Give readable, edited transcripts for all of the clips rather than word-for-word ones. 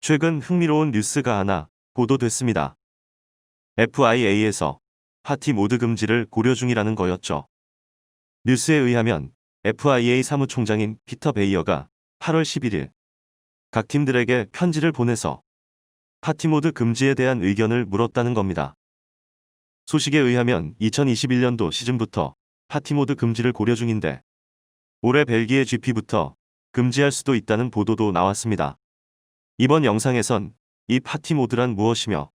최근 흥미로운 뉴스가 하나 보도됐습니다. FIA에서 파티 모드 금지를 고려 중이라는 거였죠. 뉴스에 의하면 FIA 사무총장인 피터 베이어가 8월 11일 각 팀들에게 편지를 보내서 파티 모드 금지에 대한 의견을 물었다는 겁니다. 소식에 의하면 2021년도 시즌부터 파티 모드 금지를 고려 중인데 올해 벨기에 GP부터 금지할 수도 있다는 보도도 나왔습니다. 이번 영상에선 이 파티 모드란 무엇이며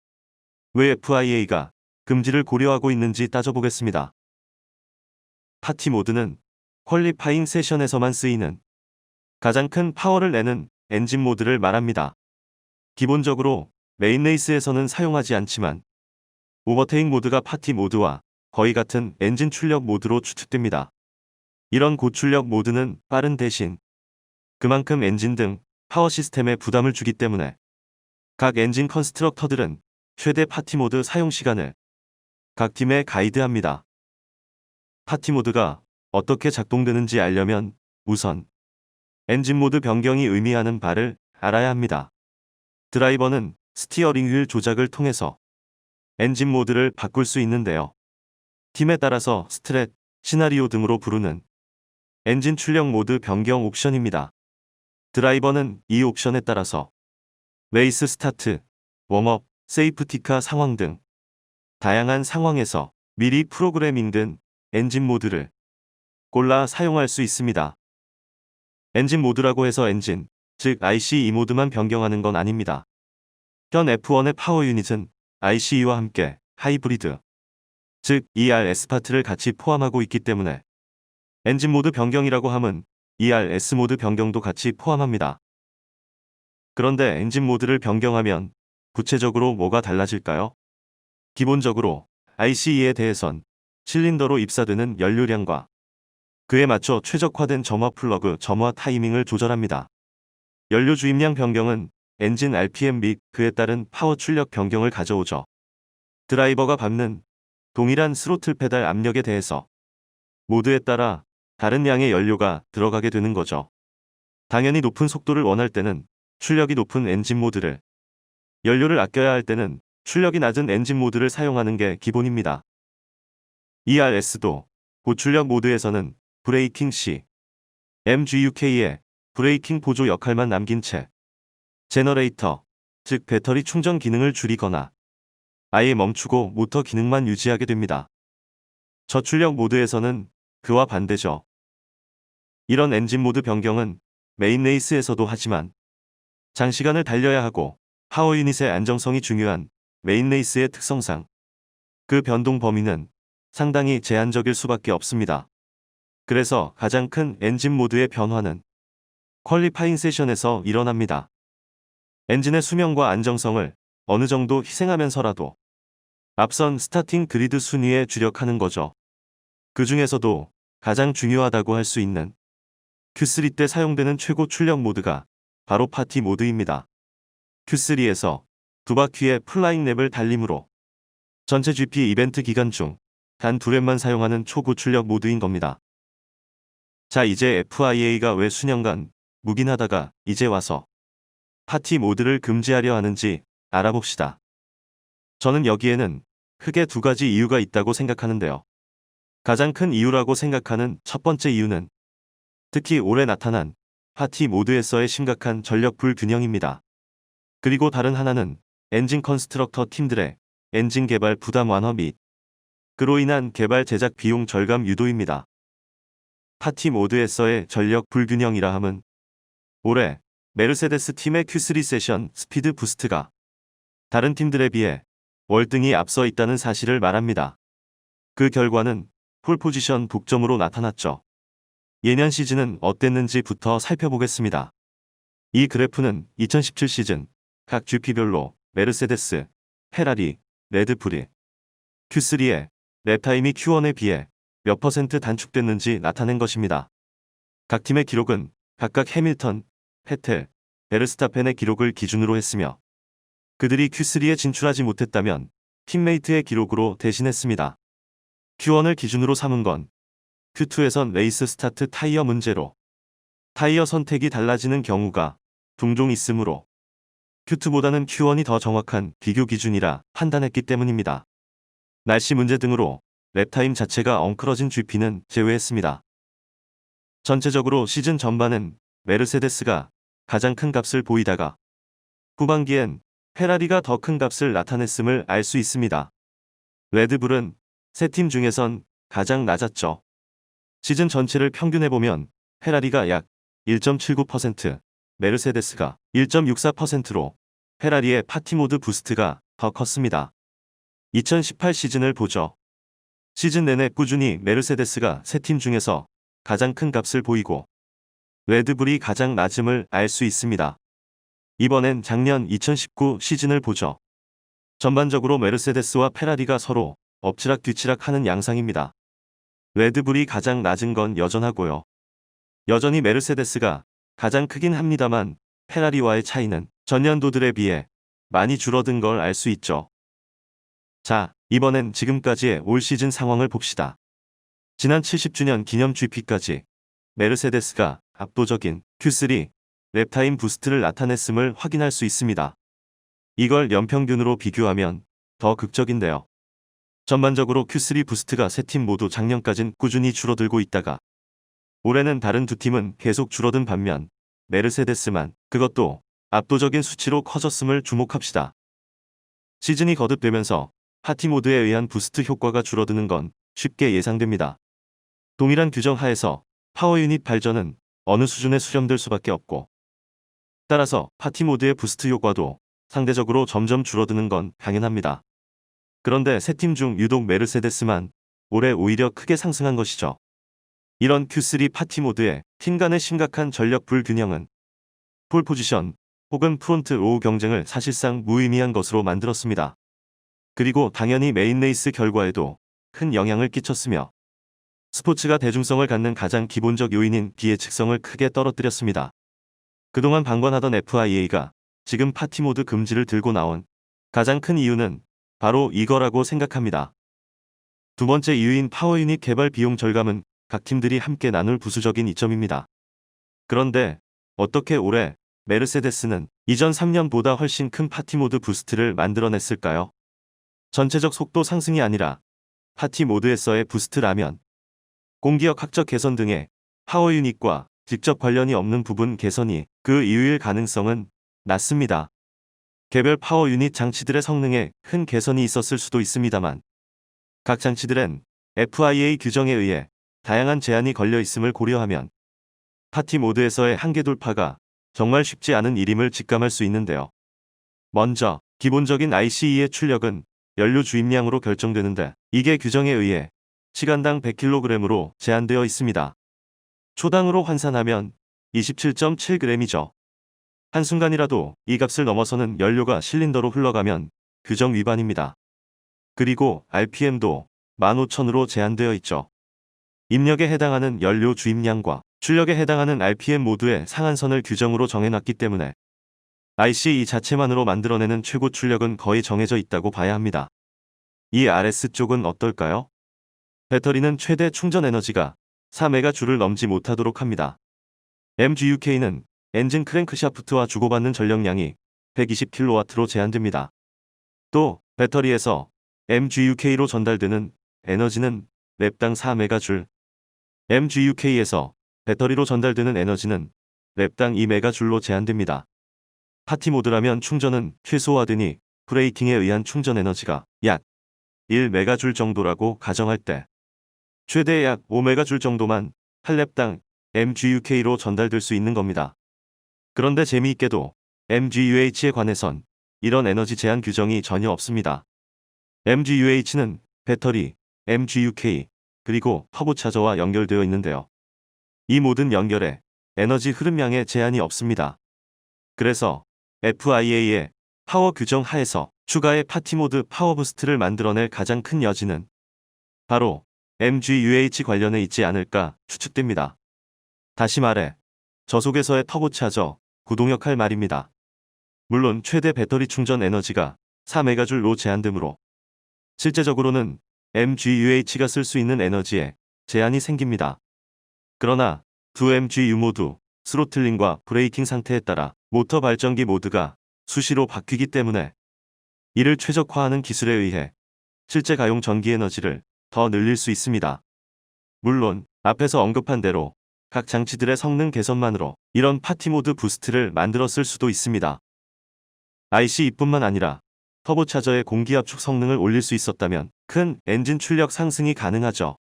왜 FIA가 금지를 고려하고 있는지 따져보겠습니다. 파티 모드는 퀄리파잉 세션에서만 쓰이는 가장 큰 파워를 내는 엔진 모드를 말합니다. 기본적으로 메인 레이스에서는 사용하지 않지만 오버테이크 모드가 파티 모드와 거의 같은 엔진 출력 모드로 추측됩니다. 이런 고출력 모드는 빠른 대신 그만큼 엔진 등 파워 시스템에 부담을 주기 때문에 각 엔진 컨스트럭터들은 최대 파티 모드 사용 시간을 각 팀에 가이드합니다. 파티 모드가 어떻게 작동되는지 알려면 우선 엔진 모드 변경이 의미하는 바를 알아야 합니다. 드라이버는 스티어링 휠 조작을 통해서 엔진 모드를 바꿀 수 있는데요. 팀에 따라서 스트렛, 시나리오 등으로 부르는 엔진 출력 모드 변경 옵션입니다. 드라이버는 이 옵션에 따라서 레이스 스타트, 웜업, 세이프티카 상황 등 다양한 상황에서 미리 프로그래밍된 엔진 모드를 골라 사용할 수 있습니다. 엔진 모드라고 해서 엔진, 즉 ICE 모드만 변경하는 건 아닙니다. 현 F1의 파워 유닛은 ICE와 함께 하이브리드, 즉 ERS 파트를 같이 포함하고 있기 때문에 엔진 모드 변경이라고 함은 ERS 모드 변경도 같이 포함합니다. 그런데 엔진 모드를 변경하면 구체적으로 뭐가 달라질까요? 기본적으로 ICE에 대해선 실린더로 입사되는 연료량과 그에 맞춰 최적화된 점화 플러그 점화 타이밍을 조절합니다. 연료 주입량 변경은 엔진 RPM 및 그에 따른 파워 출력 변경을 가져오죠. 드라이버가 밟는 동일한 스로틀 페달 압력에 대해서 모드에 따라 다른 양의 연료가 들어가게 되는 거죠. 당연히 높은 속도를 원할 때는 출력이 높은 엔진 모드를, 연료를 아껴야 할 때는 출력이 낮은 엔진 모드를 사용하는 게 기본입니다. ERS도 고출력 모드에서는 브레이킹 시, MGUK의 브레이킹 보조 역할만 남긴 채 제너레이터, 즉 배터리 충전 기능을 줄이거나 아예 멈추고 모터 기능만 유지하게 됩니다. 저출력 모드에서는 그와 반대죠. 이런 엔진 모드 변경은 메인 레이스에서도 하지만 장시간을 달려야 하고 파워 유닛의 안정성이 중요한 메인 레이스의 특성상 그 변동 범위는 상당히 제한적일 수밖에 없습니다. 그래서 가장 큰 엔진 모드의 변화는 퀄리파잉 세션에서 일어납니다. 엔진의 수명과 안정성을 어느 정도 희생하면서라도 앞선 스타팅 그리드 순위에 주력하는 거죠. 그 중에서도 가장 중요하다고 할 수 있는 Q3 때 사용되는 최고 출력 모드가 바로 파티 모드입니다. Q3에서 두 바퀴의 플라잉 랩을 달림으로 전체 GP 이벤트 기간 중 단 2랩만 사용하는 초고출력 모드인 겁니다. 자, 이제 FIA가 왜 수년간 묵인하다가 이제 와서 파티 모드를 금지하려 하는지 알아봅시다. 저는 여기에는 크게 두 가지 이유가 있다고 생각하는데요. 가장 큰 이유라고 생각하는 첫 번째 이유는 특히 올해 나타난 파티 모드에서의 심각한 전력 불균형입니다. 그리고 다른 하나는 엔진 컨스트럭터 팀들의 엔진 개발 부담 완화 및 그로 인한 개발 제작 비용 절감 유도입니다. 파티 모드에서의 전력 불균형이라 함은 올해 메르세데스 팀의 Q3 세션 스피드 부스트가 다른 팀들에 비해 월등히 앞서 있다는 사실을 말합니다. 그 결과는 폴 포지션 독점으로 나타났죠. 예년 시즌은 어땠는지부터 살펴보겠습니다. 이 그래프는 2017 시즌 각 GP별로 메르세데스, 페라리, 레드불이 Q3의 랩타임이 Q1에 비해 몇 퍼센트 단축됐는지 나타낸 것입니다. 각 팀의 기록은 각각 해밀턴, 페텔, 베르스타펜의 기록을 기준으로 했으며 그들이 Q3에 진출하지 못했다면 팀메이트의 기록으로 대신했습니다. Q1을 기준으로 삼은 건 Q2에선 레이스 스타트 타이어 문제로 타이어 선택이 달라지는 경우가 종종 있으므로 Q2보다는 Q1이 더 정확한 비교 기준이라 판단했기 때문입니다. 날씨 문제 등으로 랩타임 자체가 엉클어진 GP는 제외했습니다. 전체적으로 시즌 전반은 메르세데스가 가장 큰 값을 보이다가 후반기엔 페라리가 더 큰 값을 나타냈음을 알 수 있습니다. 레드불은 세 팀 중에선 가장 낮았죠. 시즌 전체를 평균해보면 페라리가 약 1.79%, 메르세데스가 1.64%로 페라리의 파티모드 부스트가 더 컸습니다. 2018 시즌을 보죠. 시즌 내내 꾸준히 메르세데스가 세 팀 중에서 가장 큰 값을 보이고 레드불이 가장 낮음을 알 수 있습니다. 이번엔 작년 2019 시즌을 보죠. 전반적으로 메르세데스와 페라리가 서로 엎치락 뒤치락 하는 양상입니다. 레드불이 가장 낮은 건 여전하고요. 여전히 메르세데스가 가장 크긴 합니다만 페라리와의 차이는 전년도들에 비해 많이 줄어든 걸 알 수 있죠. 자, 이번엔 지금까지의 올 시즌 상황을 봅시다. 지난 70주년 기념 GP까지 메르세데스가 압도적인 Q3 랩타임 부스트를 나타냈음을 확인할 수 있습니다. 이걸 연평균으로 비교하면 더 극적인데요. 전반적으로 Q3 부스트가 세 팀 모두 작년까진 꾸준히 줄어들고 있다가 올해는 다른 두 팀은 계속 줄어든 반면 메르세데스만 그것도 압도적인 수치로 커졌음을 주목합시다. 시즌이 거듭되면서 파티 모드에 의한 부스트 효과가 줄어드는 건 쉽게 예상됩니다. 동일한 규정 하에서 파워 유닛 발전은 어느 수준에 수렴될 수밖에 없고 따라서 파티 모드의 부스트 효과도 상대적으로 점점 줄어드는 건 당연합니다. 그런데 세 팀 중 유독 메르세데스만 올해 오히려 크게 상승한 것이죠. 이런 Q3 파티 모드의 팀 간의 심각한 전력 불균형은 폴 포지션 혹은 프론트 로우 경쟁을 사실상 무의미한 것으로 만들었습니다. 그리고 당연히 메인 레이스 결과에도 큰 영향을 끼쳤으며 스포츠가 대중성을 갖는 가장 기본적 요인인 비의 측성을 크게 떨어뜨렸습니다. 그동안 방관하던 FIA가 지금 파티 모드 금지를 들고 나온 가장 큰 이유는 바로 이거라고 생각합니다. 두 번째 이유인 파워 유닛 개발 비용 절감은 각 팀들이 함께 나눌 부수적인 이점입니다. 그런데 어떻게 올해 메르세데스는 이전 3년보다 훨씬 큰 파티 모드 부스트를 만들어냈을까요? 전체적 속도 상승이 아니라 파티 모드에서의 부스트라면 공기역 학적 개선 등의 파워 유닛과 직접 관련이 없는 부분 개선이 그 이유일 가능성은 낮습니다. 개별 파워 유닛 장치들의 성능에 큰 개선이 있었을 수도 있습니다만 각 장치들엔 FIA 규정에 의해 다양한 제한이 걸려 있음을 고려하면 파티 모드에서의 한계 돌파가 정말 쉽지 않은 일임을 직감할 수 있는데요. 먼저 기본적인 ICE의 출력은 연료 주입량으로 결정되는데 이게 규정에 의해 시간당 100kg으로 제한되어 있습니다. 초당으로 환산하면 27.7g이죠. 한순간이라도 이 값을 넘어서는 연료가 실린더로 흘러가면 규정 위반입니다. 그리고 RPM도 15,000으로 제한되어 있죠. 입력에 해당하는 연료 주입량과 출력에 해당하는 RPM 모두의 상한선을 규정으로 정해놨기 때문에 ICE 자체만으로 만들어내는 최고 출력은 거의 정해져 있다고 봐야 합니다. 이 RS 쪽은 어떨까요? 배터리는 최대 충전 에너지가 4메가줄을 넘지 못하도록 합니다. MGUK는 엔진 크랭크샤프트와 주고받는 전력량이 120kW로 제한됩니다. 또 배터리에서 MGUK로 전달되는 에너지는 랩당 4메가줄, MGUK에서 배터리로 전달되는 에너지는 랩당 2메가줄로 제한됩니다. 파티 모드라면 충전은 최소화되니 브레이킹에 의한 충전 에너지가 약 1메가줄 정도라고 가정할 때 최대 약 5메가줄 정도만 8랩당 MGUK로 전달될 수 있는 겁니다. 그런데 재미있게도 MGUH에 관해선 이런 에너지 제한 규정이 전혀 없습니다. MGUH는 배터리, MGUK, 그리고 터보차저와 연결되어 있는데요. 이 모든 연결에 에너지 흐름량에 제한이 없습니다. 그래서 FIA의 파워 규정 하에서 추가의 파티 모드 파워 부스트를 만들어낼 가장 큰 여지는 바로 MGUH 관련해 있지 않을까 추측됩니다. 다시 말해 저속에서의 터보차저, 구동역 할 말입니다. 물론 최대 배터리 충전 에너지가 4메가줄로 제한되므로 실제적으로는 MGUH가 쓸 수 있는 에너지에 제한이 생깁니다. 그러나 두 MGU 모두 스로틀링과 브레이킹 상태에 따라 모터 발전기 모드가 수시로 바뀌기 때문에 이를 최적화하는 기술에 의해 실제 가용 전기 에너지를 더 늘릴 수 있습니다. 물론 앞에서 언급한 대로 각 장치들의 성능 개선만으로 이런 파티 모드 부스트를 만들었을 수도 있습니다. ICE뿐만 아니라 터보차저의 공기 압축 성능을 올릴 수 있었다면 큰 엔진 출력 상승이 가능하죠.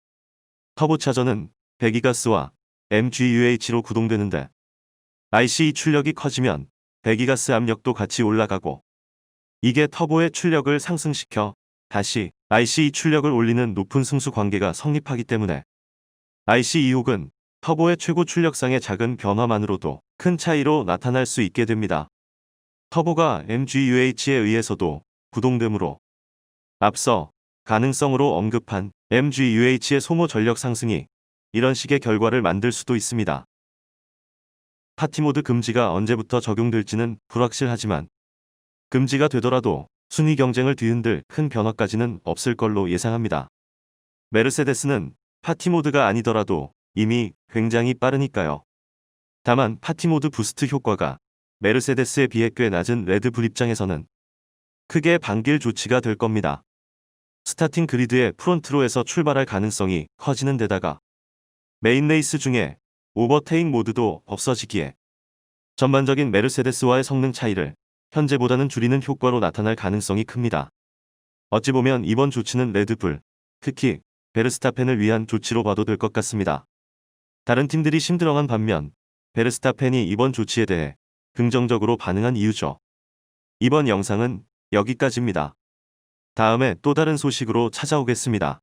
터보차저는 배기가스와 MGUH로 구동되는데 ICE 출력이 커지면 배기가스 압력도 같이 올라가고 이게 터보의 출력을 상승시켜 다시 ICE 출력을 올리는 높은 승수 관계가 성립하기 때문에 ICE 혹은 터보의 최고 출력상의 작은 변화만으로도 큰 차이로 나타날 수 있게 됩니다. 터보가 MGUH에 의해서도 구동되므로 앞서 가능성으로 언급한 MGUH의 소모 전력 상승이 이런 식의 결과를 만들 수도 있습니다. 파티모드 금지가 언제부터 적용될지는 불확실하지만 금지가 되더라도 순위 경쟁을 뒤흔들 큰 변화까지는 없을 걸로 예상합니다. 메르세데스는 파티모드가 아니더라도 이미 굉장히 빠르니까요. 다만 파티모드 부스트 효과가 메르세데스에 비해 꽤 낮은 레드불 입장에서는 크게 반길 조치가 될 겁니다. 스타팅 그리드의 프론트로에서 출발할 가능성이 커지는 데다가 메인 레이스 중에 오버테이크 모드도 없어지기에 전반적인 메르세데스와의 성능 차이를 현재보다는 줄이는 효과로 나타날 가능성이 큽니다. 어찌 보면 이번 조치는 레드불, 특히 베르스타펜을 위한 조치로 봐도 될 것 같습니다. 다른 팀들이 심드렁한 반면 베르스타펜이 이번 조치에 대해 긍정적으로 반응한 이유죠. 이번 영상은 여기까지입니다. 다음에 또 다른 소식으로 찾아오겠습니다.